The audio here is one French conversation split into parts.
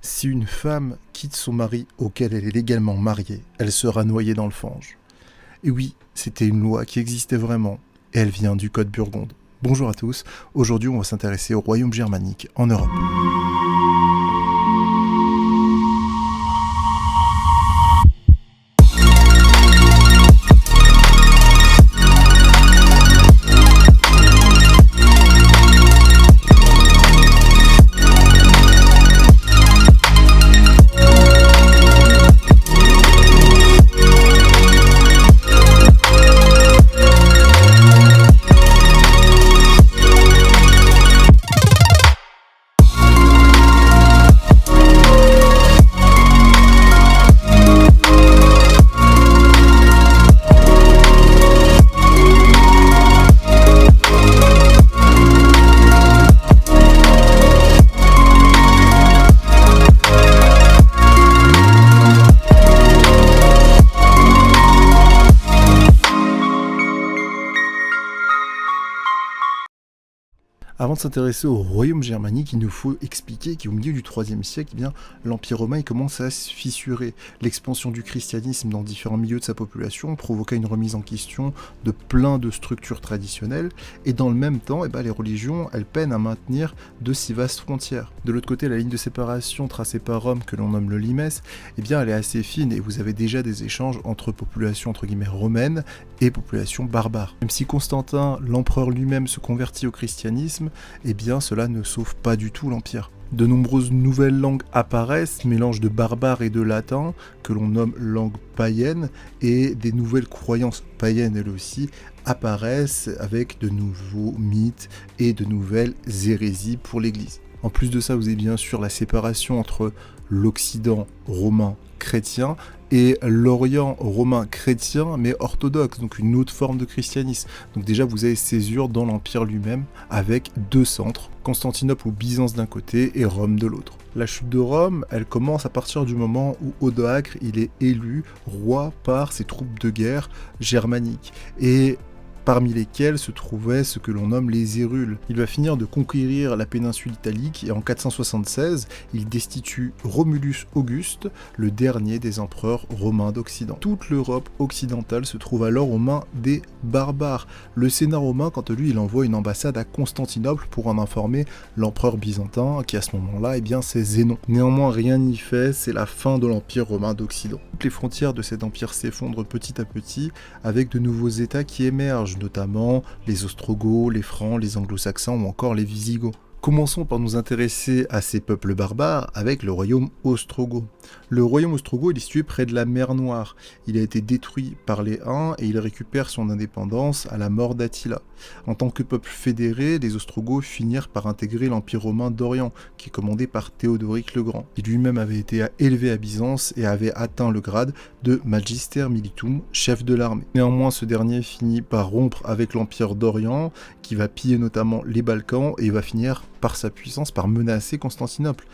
Si une femme quitte son mari auquel elle est légalement mariée, elle sera noyée dans le fange. Et oui, c'était une loi qui existait vraiment, et elle vient du Code Burgonde. Bonjour à tous, aujourd'hui on va s'intéresser au royaume germanique en Europe. Avant de s'intéresser au royaume germanique, il nous faut expliquer qu'au milieu du IIIe siècle, l'Empire romain commence à se fissurer. L'expansion du christianisme dans différents milieux de sa population provoqua une remise en question de plein de structures traditionnelles, et dans le même temps, les religions, elles peinent à maintenir de si vastes frontières. De l'autre côté, la ligne de séparation tracée par Rome, que l'on nomme le limes, elle est assez fine, et vous avez déjà des échanges entre populations entre guillemets romaines et populations barbares. Même si Constantin, l'empereur lui-même, se convertit au christianisme, cela ne sauve pas du tout l'Empire. De nombreuses nouvelles langues apparaissent, mélange de barbare et de latin, que l'on nomme langue païenne, et des nouvelles croyances païennes elles aussi apparaissent avec de nouveaux mythes et de nouvelles hérésies pour l'Église. En plus de ça, vous avez bien sûr la séparation entre l'Occident romain chrétien et l'Orient romain chrétien mais orthodoxe, donc une autre forme de christianisme. Donc déjà vous avez césure dans l'Empire lui-même avec deux centres, Constantinople ou Byzance d'un côté et Rome de l'autre. La chute de Rome, elle commence à partir du moment où Odoacre il est élu roi par ses troupes de guerre germaniques, et parmi lesquels se trouvaient ce que l'on nomme les Hérules. Il va finir de conquérir la péninsule italique et en 476, il destitue Romulus Auguste, le dernier des empereurs romains d'Occident. Toute l'Europe occidentale se trouve alors aux mains des barbares. Le Sénat romain, quant à lui, il envoie une ambassade à Constantinople pour en informer l'empereur byzantin, qui à ce moment-là, c'est Zénon. Néanmoins, rien n'y fait, c'est la fin de l'Empire romain d'Occident. Toutes les frontières de cet empire s'effondrent petit à petit, avec de nouveaux états qui émergent, notamment les Ostrogoths, les Francs, les Anglo-Saxons ou encore les Visigoths. Commençons par nous intéresser à ces peuples barbares avec le royaume ostrogoth. Le royaume ostrogoth est situé près de la mer Noire. Il a été détruit par les Huns et il récupère son indépendance à la mort d'Attila. En tant que peuple fédéré, les Ostrogoths finirent par intégrer l'Empire romain d'Orient, qui est commandé par Théodoric le Grand. Il lui-même avait été élevé à Byzance et avait atteint le grade de Magister Militum, chef de l'armée. Néanmoins, ce dernier finit par rompre avec l'Empire d'Orient, qui va piller notamment les Balkans et va finir par sa puissance par menacer Constantinople.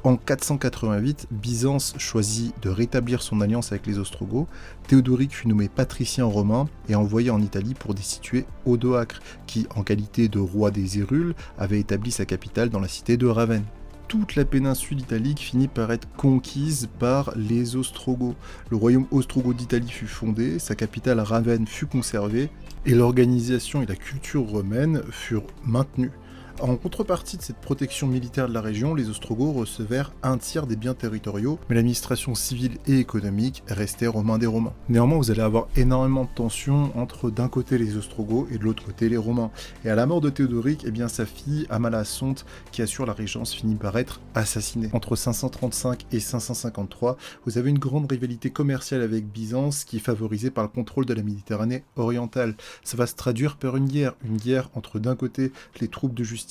En 488, Byzance choisit de rétablir son alliance avec les Ostrogoths. Théodoric fut nommé patricien romain et envoyé en Italie pour destituer Odoacre, qui, en qualité de roi des Hérules, avait établi sa capitale dans la cité de Ravenne. Toute la péninsule italique finit par être conquise par les Ostrogoths. Le royaume ostrogoth d'Italie fut fondé, sa capitale Ravenne fut conservée, et l'organisation et la culture romaine furent maintenues. En contrepartie de cette protection militaire de la région, les Ostrogoths recevèrent un tiers des biens territoriaux, mais l'administration civile et économique restait aux mains des Romains. Néanmoins, vous allez avoir énormément de tensions entre d'un côté les Ostrogoths et de l'autre côté les Romains. Et à la mort de Théodoric, sa fille Amalasunthe, qui assure la régence, finit par être assassinée. Entre 535 et 553, vous avez une grande rivalité commerciale avec Byzance qui est favorisée par le contrôle de la Méditerranée orientale. Ça va se traduire par une guerre entre d'un côté les troupes de Justinien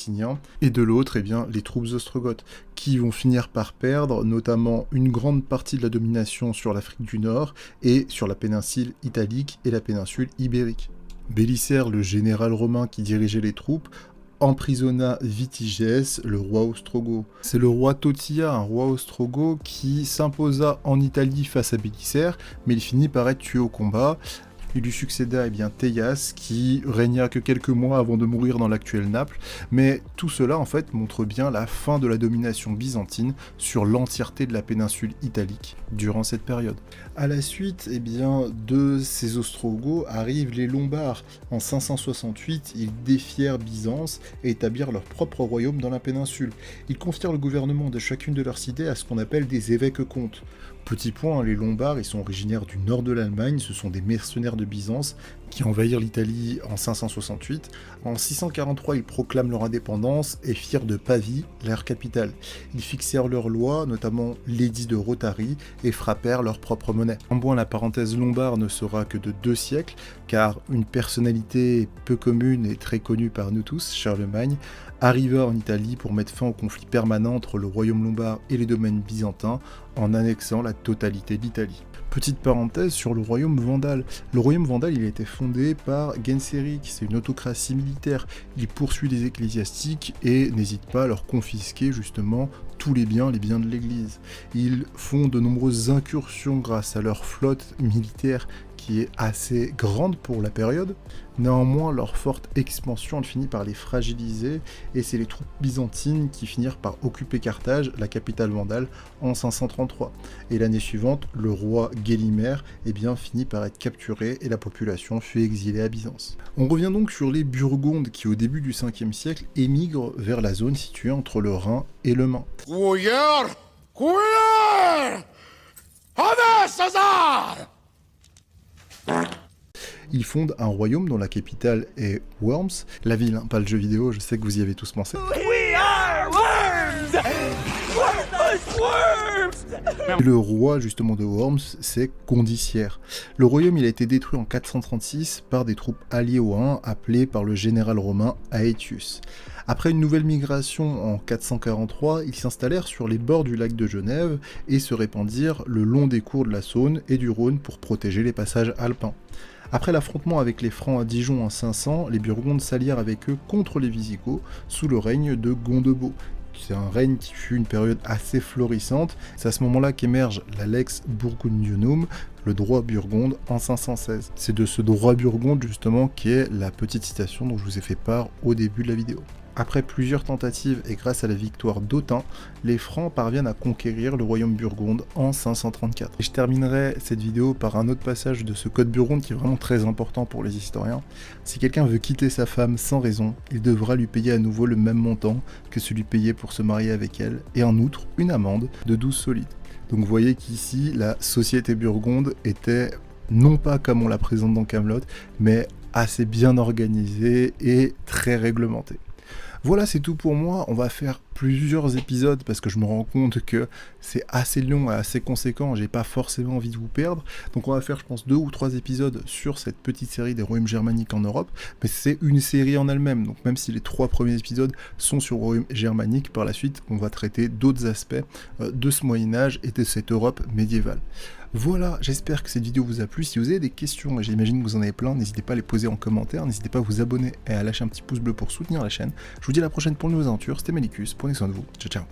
et de l'autre les troupes ostrogoths, qui vont finir par perdre notamment une grande partie de la domination sur l'Afrique du Nord et sur la péninsule italique et la péninsule ibérique. Bélicère, le général romain qui dirigeait les troupes, emprisonna Vitigès, le roi ostrogoth. C'est le roi Totila, un roi ostrogoth, qui s'imposa en Italie face à Bélicère, mais il finit par être tué au combat. Il lui succéda Théias, qui régna que quelques mois avant de mourir dans l'actuel Naples, mais tout cela en fait montre bien la fin de la domination byzantine sur l'entièreté de la péninsule italique durant cette période. À la suite de ces Ostrogoths arrivent les Lombards. En 568, ils défièrent Byzance et établirent leur propre royaume dans la péninsule. Ils confièrent le gouvernement de chacune de leurs cités à ce qu'on appelle des évêques-comtes. Petit point, les Lombards, ils sont originaires du nord de l'Allemagne, ce sont des mercenaires de Byzance qui envahirent l'Italie en 568. En 643, ils proclament leur indépendance et firent de Pavie leur capitale. Ils fixèrent leurs lois, notamment l'édit de Rotari, et frappèrent leur propre monnaie. En bon, la parenthèse lombard ne sera que de 2 siècles, car une personnalité peu commune et très connue par nous tous, Charlemagne, arriva en Italie pour mettre fin au conflit permanent entre le royaume lombard et les domaines byzantins, en annexant la totalité d'Italie. Petite parenthèse sur le royaume vandale. Le royaume vandale, il a été fondé par Genseric, c'est une autocratie militaire. Il poursuit les ecclésiastiques et n'hésite pas à leur confisquer justement tous les biens de l'église. Ils font de nombreuses incursions grâce à leur flotte militaire qui est assez grande pour la période. Néanmoins, leur forte expansion elle finit par les fragiliser et c'est les troupes byzantines qui finirent par occuper Carthage, la capitale vandale, en 533. Et l'année suivante, le roi Gélimer finit par être capturé et la population fut exilée à Byzance. On revient donc sur les Burgondes qui, au début du 5e siècle, émigrent vers la zone située entre le Rhin et le Main. Ils fondent un royaume dont la capitale est Worms, la ville, pas le jeu vidéo, je sais que vous y avez tous pensé. Le roi justement de Worms, c'est Condicière. Le royaume il a été détruit en 436 par des troupes alliées aux Huns, appelées par le général romain Aetius. Après une nouvelle migration en 443, ils s'installèrent sur les bords du lac de Genève et se répandirent le long des cours de la Saône et du Rhône pour protéger les passages alpins. Après l'affrontement avec les Francs à Dijon en 500, les Burgondes s'allièrent avec eux contre les Visigoths sous le règne de Gondebaud. C'est un règne qui fut une période assez florissante. C'est à ce moment-là qu'émerge la Lex Burgundionum, le droit burgonde, en 516. C'est de ce droit burgonde justement qui est la petite citation dont je vous ai fait part au début de la vidéo. Après plusieurs tentatives et grâce à la victoire d'Autun, les Francs parviennent à conquérir le royaume burgonde en 534. Et je terminerai cette vidéo par un autre passage de ce code burgonde qui est vraiment très important pour les historiens. Si quelqu'un veut quitter sa femme sans raison, il devra lui payer à nouveau le même montant que celui payé pour se marier avec elle, et en outre une amende de 12 solides. Donc vous voyez qu'ici, la société burgonde était non pas comme on la présente dans Camelot, mais assez bien organisée et très réglementée. Voilà, c'est tout pour moi. On va faire plusieurs épisodes parce que je me rends compte que c'est assez long et assez conséquent. J'ai pas forcément envie de vous perdre. Donc on va faire, je pense, 2 ou 3 épisodes sur cette petite série des royaumes germaniques en Europe. Mais c'est une série en elle-même. Donc même si les 3 premiers épisodes sont sur le royaume germanique, par la suite, on va traiter d'autres aspects de ce Moyen-Âge et de cette Europe médiévale. Voilà, j'espère que cette vidéo vous a plu. Si vous avez des questions, et j'imagine que vous en avez plein, n'hésitez pas à les poser en commentaire, n'hésitez pas à vous abonner et à lâcher un petit pouce bleu pour soutenir la chaîne. Je vous dis à la prochaine pour une nouvelle aventure, c'était Melicus, prenez soin de vous, ciao ciao.